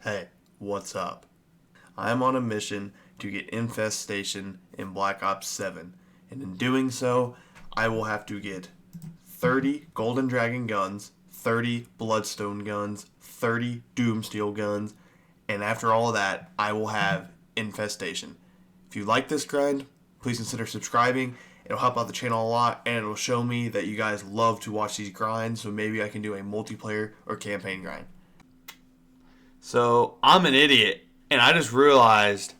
Hey, what's up? I am on a mission to get Infestation in Black Ops 7, and in doing so, I will have to get 30 Golden Dragon guns, 30 Bloodstone guns, 30 Doomsteel guns, and after all of that, I will have Infestation. If you like this grind, please consider subscribing. It'll help out the channel a lot, and it'll show me that you guys love to watch these grinds, so maybe I can do a multiplayer or campaign grind. So, I'm an idiot, and I just realized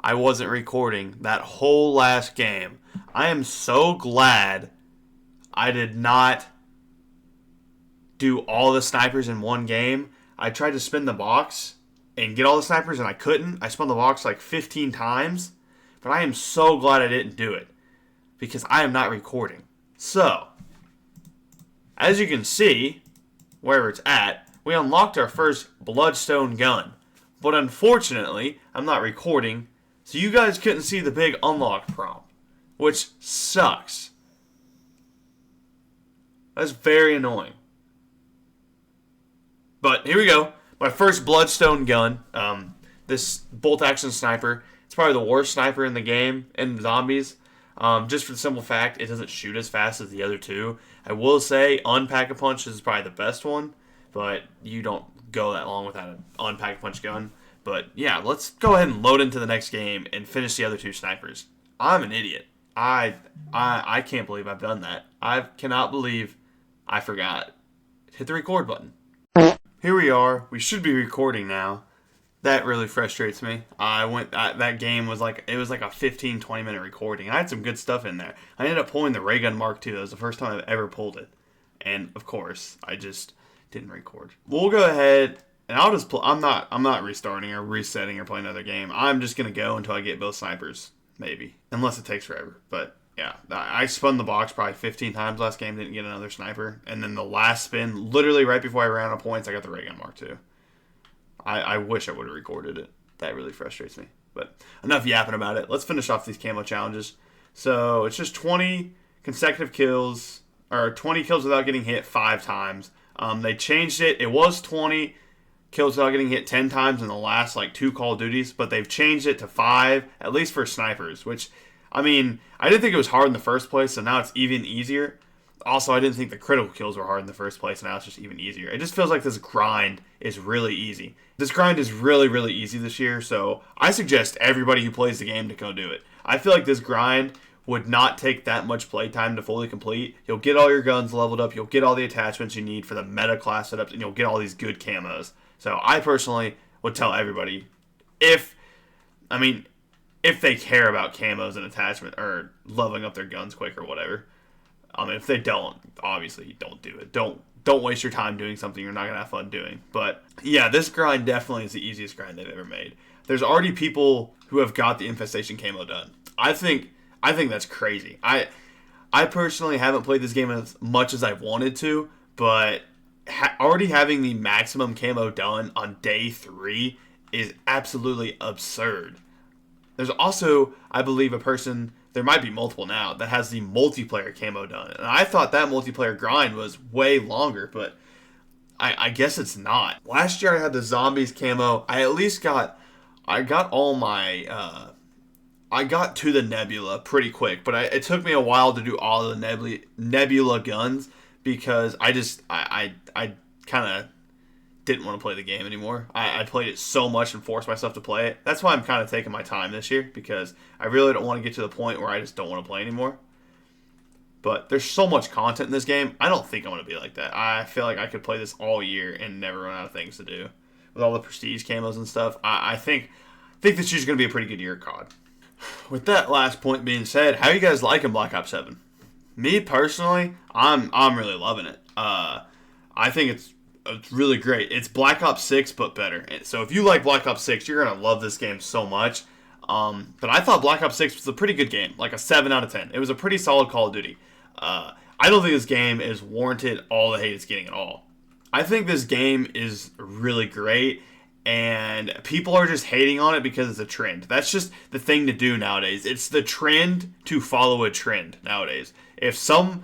I wasn't recording that whole last game. I am so glad I did not do all the snipers in one game. I tried to spin the box and get all the snipers, and I couldn't. I spun the box like 15 times, but I am so glad I didn't do it because I am not recording. So, as you can see, wherever it's at, we unlocked our first Bloodstone gun. But unfortunately, I'm not recording, so you guys couldn't see the big unlock prompt, which sucks. That's very annoying. But here we go. My first Bloodstone gun. This bolt-action sniper. It's probably the worst sniper in the game, in zombies. Just for the simple fact, it doesn't shoot as fast as the other two. I will say, Unpack-a-Punch is probably the best one, but you don't go that long without an Unpack-a-Punch gun. But yeah, let's go ahead and load into the next game and finish the other two snipers. I'm an idiot. I can't believe I've done that. I cannot believe I forgot. Hit the record button. Here we are. We should be recording now. That really frustrates me. That game was like, it was like a 15-20 minute recording. I had some good stuff in there. I ended up pulling the Ray Gun Mark II. That was the first time I've ever pulled it. And of course, I just didn't record. We'll go ahead and I'll just I'm not restarting or resetting or playing another game. I'm just gonna go until I get both snipers, maybe. Unless it takes forever. But yeah, I spun the box probably 15 times last game, didn't get another sniper. And then the last spin, literally right before I ran out of points, I got the Ray Gun Mark II. I wish I would have recorded it. That really frustrates me. But enough yapping about it. Let's finish off these camo challenges. So it's just 20 consecutive kills, or 20 kills without getting hit 5 times. They changed it. It was 20 kills without getting hit 10 times in the last like 2 Call of Duties, but they've changed it to 5, at least for snipers, which, I mean, I didn't think it was hard in the first place, so now it's even easier. Also, I didn't think the critical kills were hard in the first place, and now it's just even easier. It just feels like this grind is really easy. This grind is really, really easy this year, so I suggest everybody who plays the game to go do it. I feel like this grind would not take that much playtime to fully complete. You'll get all your guns leveled up, you'll get all the attachments you need for the meta class setups, and you'll get all these good camos. So I personally would tell everybody, if they care about camos and attachment, or leveling up their guns quick or whatever. If they don't, obviously don't do it. Don't waste your time doing something you're not going to have fun doing. But yeah, this grind definitely is the easiest grind they've ever made. There's already people who have got the Infestation camo done. I think that's crazy. I personally haven't played this game as much as I wanted to, but already having the maximum camo done on day 3 is absolutely absurd. There's also, I believe, a person, there might be multiple now, that has the multiplayer camo done. And I thought that multiplayer grind was way longer, but I guess it's not. Last year I had the zombies camo. I got all my, I got to the Nebula pretty quick, but it took me a while to do all the Nebula guns because I kind of didn't want to play the game anymore. I played it so much and forced myself to play it. That's why I'm kind of taking my time this year, because I really don't want to get to the point where I just don't want to play anymore. But there's so much content in this game, I don't think I'm going to be like that. I feel like I could play this all year and never run out of things to do. With all the prestige camos and stuff, I think this year's going to be a pretty good year at COD. With that last point being said, how are you guys liking Black Ops 7? Me personally, I'm really loving it. I think it's really great. It's Black Ops 6, but better. So if you like Black Ops 6, you're going to love this game so much. But I thought Black Ops 6 was a pretty good game, like a 7 out of 10. It was a pretty solid Call of Duty. I don't think this game is warranted all the hate it's getting at all. I think this game is really great, and people are just hating on it because it's a trend. That's just the thing to do nowadays. It's the trend to follow a trend nowadays. If some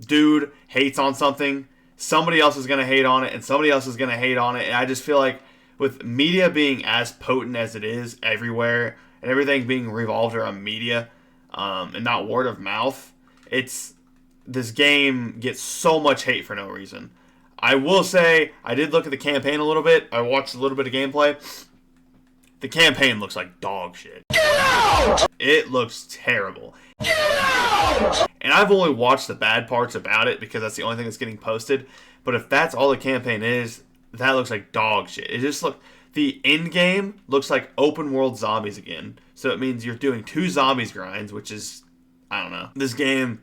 dude hates on something, somebody else is going to hate on it, and somebody else is going to hate on it, and I just feel like with media being as potent as it is everywhere, and everything being revolved around media, and not word of mouth, this game gets so much hate for no reason. I will say, I did look at the campaign a little bit. I watched a little bit of gameplay. The campaign looks like dog shit. It looks terrible. And I've only watched the bad parts about it because that's the only thing that's getting posted. But if that's all the campaign is, that looks like dog shit. It just the end game looks like open world zombies again. So it means you're doing 2 zombies grinds, which is, I don't know. This game,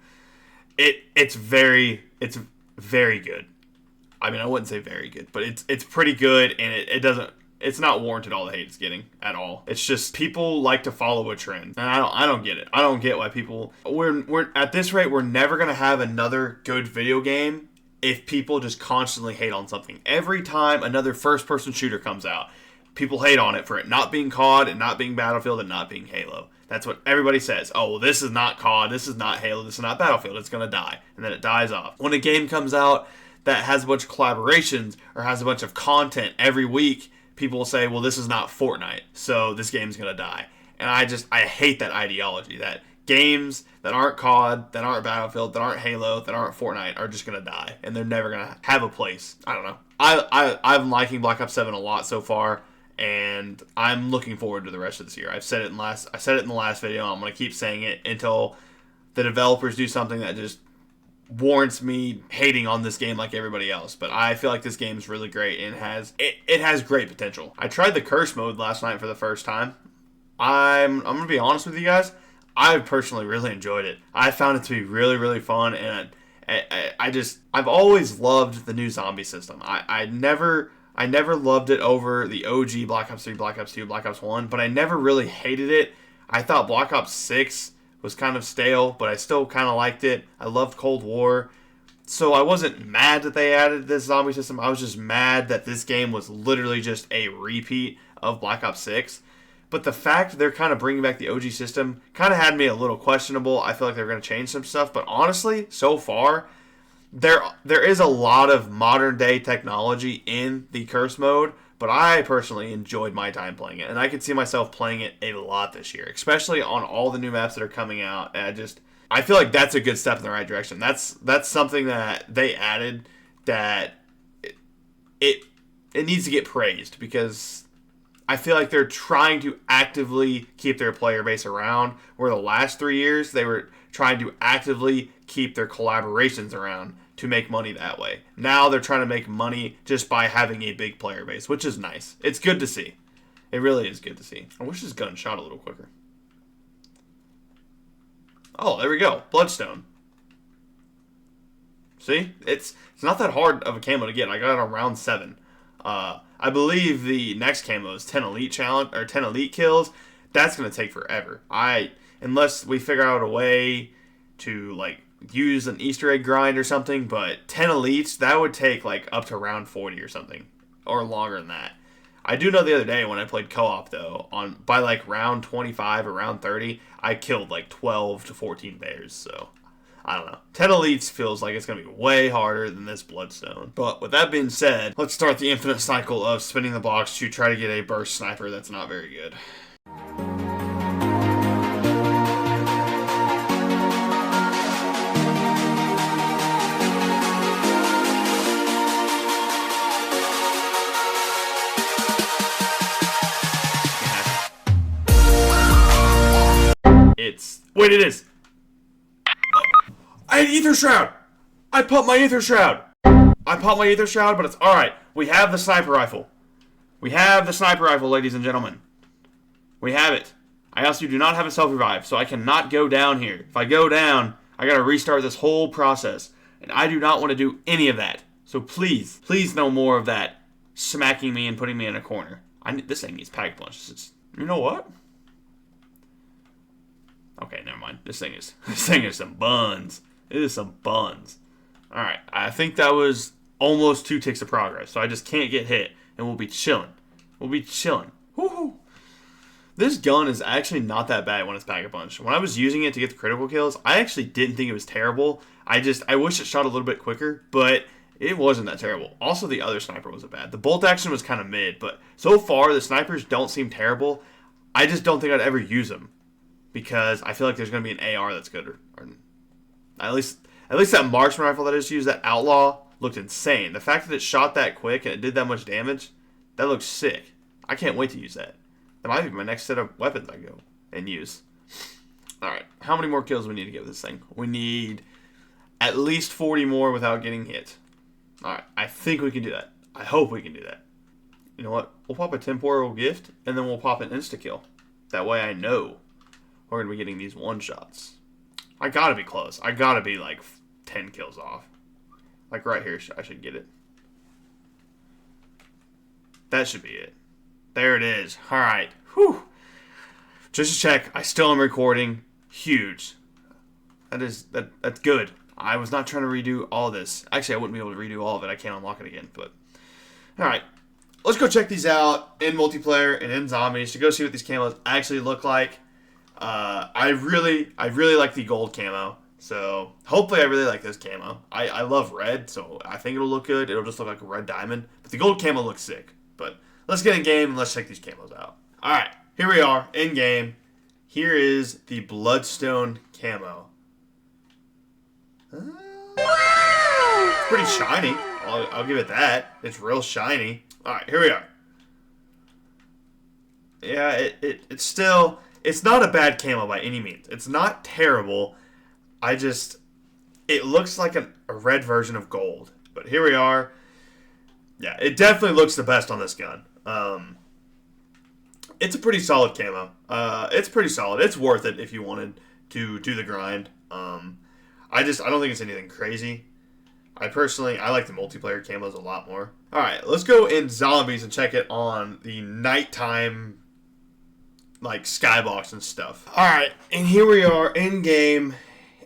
it's very good. I mean, I wouldn't say very good, but it's pretty good, and it's not warranted all the hate it's getting at all. It's just people like to follow a trend, and I don't get it. I don't get why people we're at this rate. We're never gonna have another good video game if people just constantly hate on something. Every time another first-person shooter comes out, people hate on it for it not being COD and not being Battlefield and not being Halo. That's what everybody says. Oh, well, this is not COD, this is not Halo, this is not Battlefield. It's gonna die, and then it dies off. When a game comes out that has a bunch of collaborations or has a bunch of content every week, people will say, well, this is not Fortnite, so this game's going to die. And I hate that ideology, that games that aren't COD, that aren't Battlefield, that aren't Halo, that aren't Fortnite are just going to die, and they're never going to have a place. I don't know. I'm liking Black Ops 7 a lot so far, and I'm looking forward to the rest of this year. I said it in the last video. I'm going to keep saying it until the developers do something that just warrants me hating on this game like everybody else. But I feel like this game is really great and it has great potential. I tried the curse mode last night for the first time. I'm gonna be honest with you guys. I personally really enjoyed it. I found it to be really, really fun, and I've always loved the new zombie system. I never loved it over the OG Black Ops 3, Black Ops 2, Black Ops 1, but I never really hated it. I thought Black Ops 6 was kind of stale, but I still kind of liked it. I loved Cold War. So I wasn't mad that they added this zombie system. I was just mad that this game was literally just a repeat of Black Ops 6. But the fact they're kind of bringing back the OG system kind of had me a little questionable. I feel like they're going to change some stuff. But honestly, so far, there is a lot of modern day technology in the curse mode. But I personally enjoyed my time playing it, and I could see myself playing it a lot this year, especially on all the new maps that are coming out. And I feel like that's a good step in the right direction. That's something that they added that it needs to get praised, because I feel like they're trying to actively keep their player base around, where the last 3 years they were trying to actively keep their collaborations around to make money that way. Now they're trying to make money just by having a big player base, which is nice. It's good to see. It really is good to see. I wish this gun shot a little quicker. Oh, there we go. Bloodstone. See? It's not that hard of a camo to get. I got it on round 7. I believe the next camo is 10 elite challenge or 10 elite kills. That's going to take forever. Unless we figure out a way to use an Easter egg grind or something, but 10 elites, that would take up to round 40 or something, or longer than that. I do know the other day when I played co-op though, by round 25 or round 30, I killed 12 to 14 bears, so I don't know. 10 elites feels like it's going to be way harder than this Bloodstone. But with that being said, let's start the infinite cycle of spinning the blocks to try to get a burst sniper that's not very good. Wait, it is. I had Ether Shroud. I popped my Ether Shroud. But it's alright. We have the sniper rifle. Ladies and gentlemen. We have it. I also do not have a self-revive, so I cannot go down here. If I go down, I gotta restart this whole process. And I do not want to do any of that. So please no more of that smacking me and putting me in a corner. This thing needs pack punch. You know what? Okay, never mind. This thing is some buns. It is some buns. Alright, I think that was almost 2 ticks of progress, so I just can't get hit, and we'll be chilling. Woohoo! This gun is actually not that bad when it's Pack-a-Punch. When I was using it to get the critical kills, I actually didn't think it was terrible. I wish it shot a little bit quicker, but It wasn't that terrible. Also, the other sniper wasn't bad. The bolt action was kind of mid, but so far the snipers don't seem terrible. I just don't think I'd ever use them because I feel like there's going to be an AR that's good, or at least that marksman rifle that I just used, that outlaw, looked insane. The fact that it shot that quick and it did that much damage, that looks sick. I can't wait to use that. That might be my next set of weapons I go and use. All right, how many more kills do we need to get with this thing? We need at least 40 more without getting hit. All right, I think we can do that. I hope we can do that. You know what? We'll pop a temporal gift, and then we'll pop an insta-kill. That way I know we're going to be getting these one-shots. I got to be close. I got to be like 10 kills off. Like right here, I should get it. That should be it. There it is. All right. Whew. Just to check, I still am recording. Huge. That's good. I was not trying to redo all this. Actually, I wouldn't be able to redo all of it. I can't unlock it again. But all right, let's go check these out in multiplayer and in zombies to go see what these camos actually look like. I really like the gold camo. So hopefully I really like this camo. I love red, so I think it'll look good. It'll just look like a red diamond. But the gold camo looks sick. But let's get in game and let's check these camos out. All right, here we are in game. Here is the Bloodstone camo. It's pretty shiny. I'll give it that. It's real shiny. All right, here we are. Yeah, it's still, it's not a bad camo by any means. It's not terrible. It looks like a red version of gold. But here we are. Yeah, it definitely looks the best on this gun. It's a pretty solid camo. It's pretty solid. It's worth it if you wanted to do the grind. I don't think it's anything crazy. I like the multiplayer camos a lot more. Alright, let's go in zombies and check it on the nighttime, like, skybox and stuff. Alright, and here we are in game,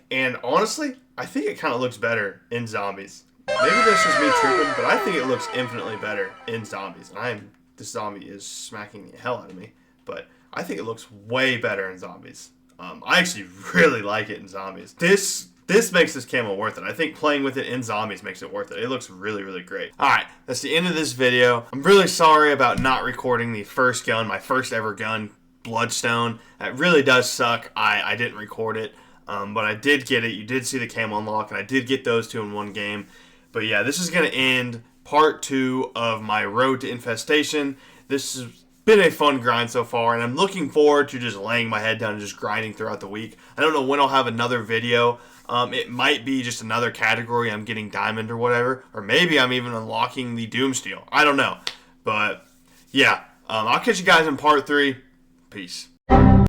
and honestly, I think it kind of looks better in zombies. Maybe that's just me tripping, but I think it looks infinitely better in zombies. And this zombie is smacking the hell out of me, but I think it looks way better in zombies. I actually really like it in zombies. This makes this camo worth it. I think playing with it in zombies makes it worth it. It looks really, really great. Alright, that's the end of this video. I'm really sorry about not recording the first gun, my first ever gun, Bloodstone. That really does suck. I didn't record it, but I did get it. You did see the camo unlock, and I did get those two in one game. But yeah, this is going to end part 2 of my road to Infestation. This has been a fun grind so far, and I'm looking forward to just laying my head down and just grinding throughout the week. I don't know when I'll have another video. It might be just another category. I'm getting diamond or whatever. Or maybe I'm even unlocking the Doomsteel. I don't know. But yeah, I'll catch you guys in part 3. Peace.